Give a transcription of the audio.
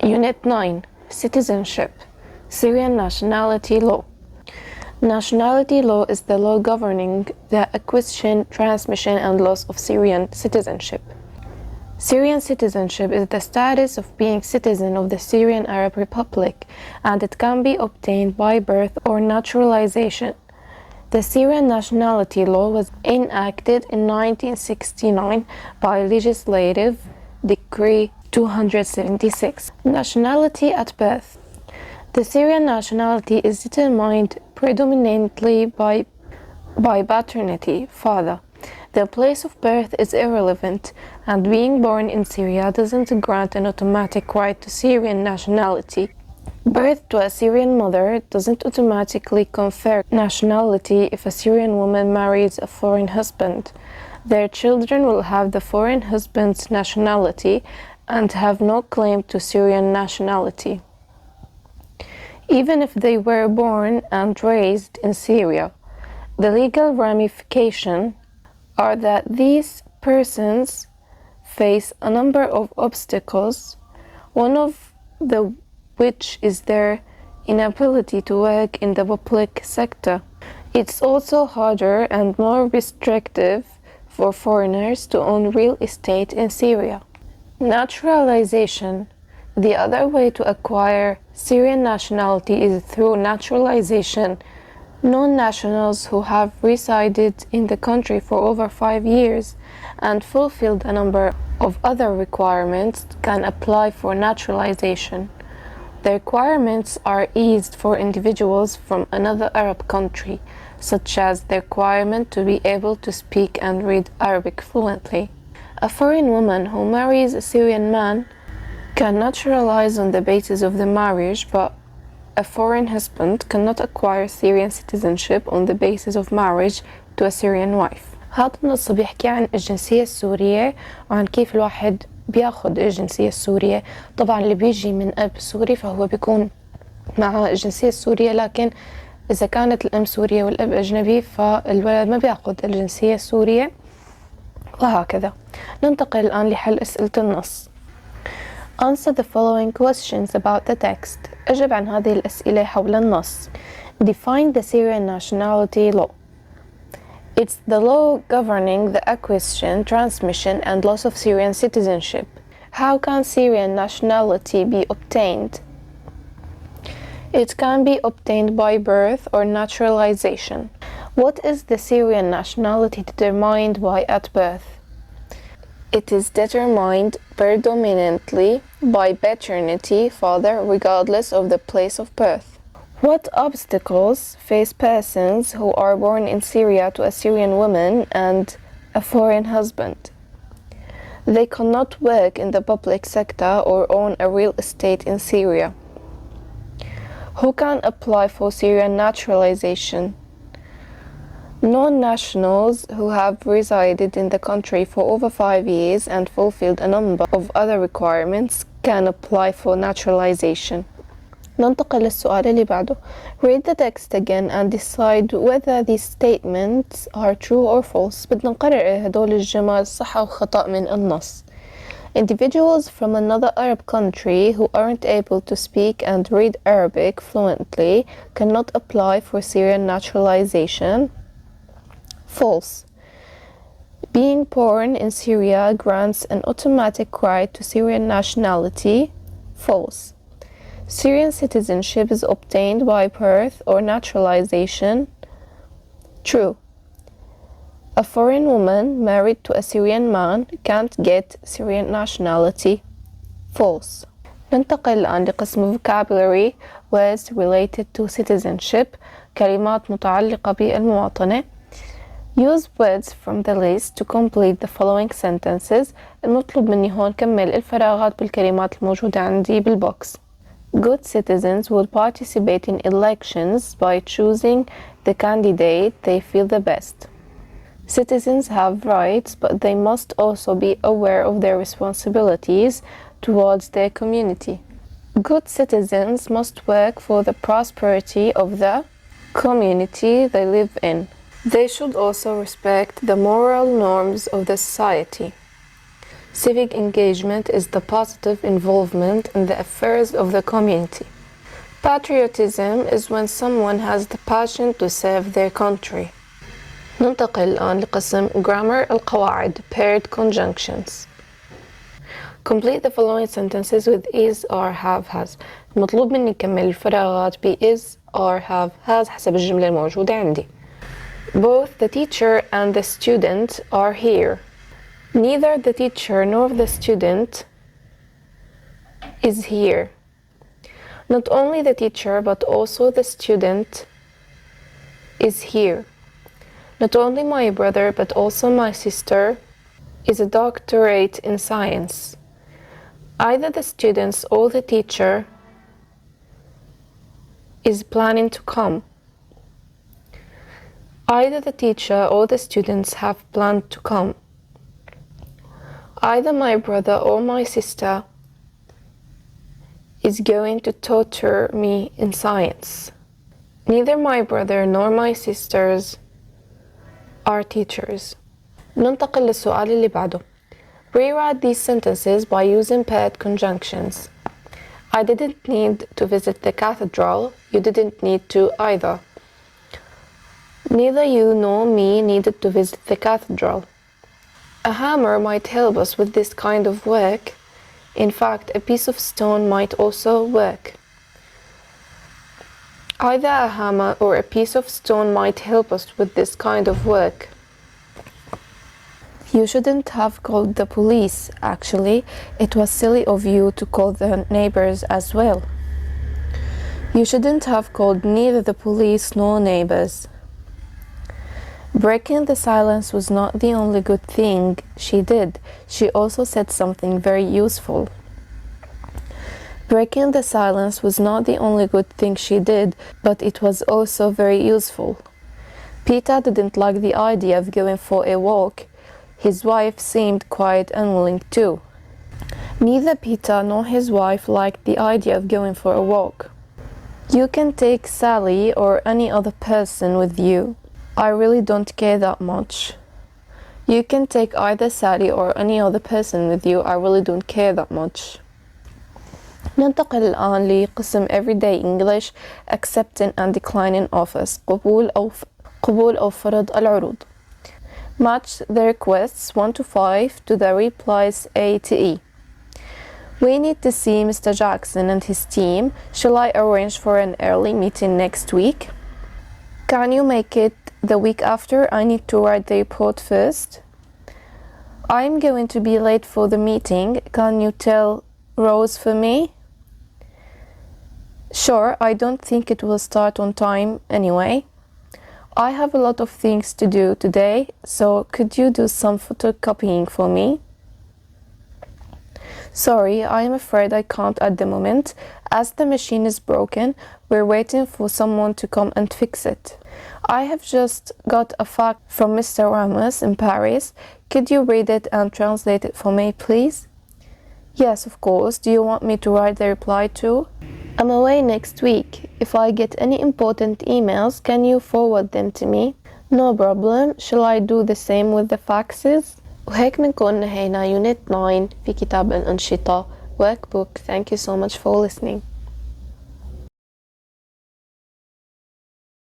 Unit 9. Citizenship. Syrian Nationality Law. Nationality law is the law governing the acquisition, transmission, and loss of Syrian citizenship. Syrian citizenship is the status of being citizen of the Syrian Arab Republic, and it can be obtained by birth or naturalization. The Syrian nationality law was enacted in 1969 by Legislative Decree 276. Nationality at birth. The Syrian nationality is determined predominantly by paternity, father. The place of birth is irrelevant, and being born in Syria doesn't grant an automatic right to Syrian nationality. Birth to a Syrian mother doesn't automatically confer nationality if a Syrian woman marries a foreign husband. Their children will have the foreign husband's nationality and have no claim to Syrian nationality, even if they were born and raised in Syria. The legal ramifications are that these persons face a number of obstacles, one of which is their inability to work in the public sector. It's also harder and more restrictive for foreigners to own real estate in Syria. Naturalization. The other way to acquire Syrian nationality is through naturalization. Non-nationals who have resided in the country for over 5 years and fulfilled a number of other requirements can apply for naturalization. The requirements are eased for individuals from another Arab country, such as the requirement to be able to speak and read Arabic fluently. A foreign woman who marries a Syrian man can naturalize on the basis of the marriage, but a foreign husband cannot acquire Syrian citizenship on the basis of marriage to a Syrian wife. هذا النص بيحكي عن الجنسية السورية وعن كيف الواحد بياخد الجنسية السورية. طبعا اللي بيجي من أب سوري فهو بيكون مع الجنسية السورية، لكن إذا كانت الأم سورية والأب أجنبي فالولد ما بياخد الجنسية السورية، وهكذا. ننتقل الآن لحل أسئلة النص. Answer the following questions about the text. أجب عن هذه الأسئلة حول النص. Define the Syrian nationality law. It's the law governing the acquisition, transmission, and loss of Syrian citizenship. How can Syrian nationality be obtained? It can be obtained by birth or naturalization. What is the Syrian nationality determined by at birth? It is determined predominantly by paternity, father, regardless of the place of birth. What obstacles face persons who are born in Syria to a Syrian woman and a foreign husband? They cannot work in the public sector or own a real estate in Syria. Who can apply for Syrian naturalization? Non-nationals who have resided in the country for over 5 years and fulfilled a number of other requirements can apply for naturalization. ننتقل للسؤال اللي بعده. Read the text again and decide whether these statements are true or false. بدنا نقرر هدول الجمل صح أو خطأ من النص. Individuals from another Arab country who aren't able to speak and read Arabic fluently cannot apply for Syrian naturalization. False. Being born in Syria grants an automatic right to Syrian nationality. False. Syrian citizenship is obtained by birth or naturalization. True. A foreign woman married to a Syrian man can't get Syrian nationality. False. ننتقل الآن لقسم vocabulary, words related to citizenship, كلمات متعلقة بالمواطنة. Use words from the list to complete the following sentences. المطلوب مني هون كمل الفراغات بالكلمات الموجودة عندي بالبوكس. Good citizens would participate in elections by choosing the candidate they feel the best. Citizens have rights, but they must also be aware of their responsibilities towards their community. Good citizens must work for the prosperity of the community they live in. They should also respect the moral norms of the society. Civic engagement is the positive involvement in the affairs of the community. Patriotism is when someone has the passion to serve their country. ننتقل الآن لقسم grammar القواعد paired conjunctions. Complete the following sentences with is, are, have, has. المطلوب مني أكمل الفراغات ب is, are, have, has حسب الجملة الموجودة عندي. Both the teacher and the student are here. Neither the teacher nor the student is here. Not only the teacher but also the student is here. Not only my brother but also my sister is a doctorate in science. Either the students or the teacher is planning to come. Either the teacher or the students have planned to come. Either my brother or my sister is going to tutor me in science. Neither my brother nor my sisters are teachers. ننتقل للسؤال اللي بعده. Rewrite these sentences by using paired conjunctions. I didn't need to visit the cathedral. You didn't need to either. Neither you nor me needed to visit the cathedral. A hammer might help us with this kind of work. In fact, a piece of stone might also work. Either a hammer or a piece of stone might help us with this kind of work. You shouldn't have called the police, actually. It was silly of you to call the neighbors as well. You shouldn't have called neither the police nor neighbors. Breaking the silence was not the only good thing she did. She also said something very useful. Breaking the silence was not the only good thing she did, but it was also very useful. Peter didn't like the idea of going for a walk. His wife seemed quite unwilling too. Neither Peter nor his wife liked the idea of going for a walk. You can take Sally or any other person with you. I really don't care that much. You can take either Sally or any other person with you. I really don't care that much. ننتقل الآن لقسم Everyday English Accepting and Declining Offers قبول أو فرض العروض. Match the requests 1 to 5 to the replies A to E. We need to see Mr. Jackson and his team. Shall I arrange for an early meeting next week? Can you make it the week after? I need to write the report first. I'm going to be late for the meeting. Can you tell Rose for me? Sure, I don't think it will start on time anyway. I have a lot of things to do today, so could you do some photocopying for me? Sorry, I'm afraid I can't at the moment. As the machine is broken, we're waiting for someone to come and fix it. I have just got a fax from Mr. Ramos in Paris. Could you read it and translate it for me, please? Yes, of course. Do you want me to write the reply too? I'm away next week. If I get any important emails, can you forward them to me? No problem. Shall I do the same with the faxes? وهيك بنكون نهينا Unit 9 في كتاب الأنشطة Workbook. Thank you so much for listening.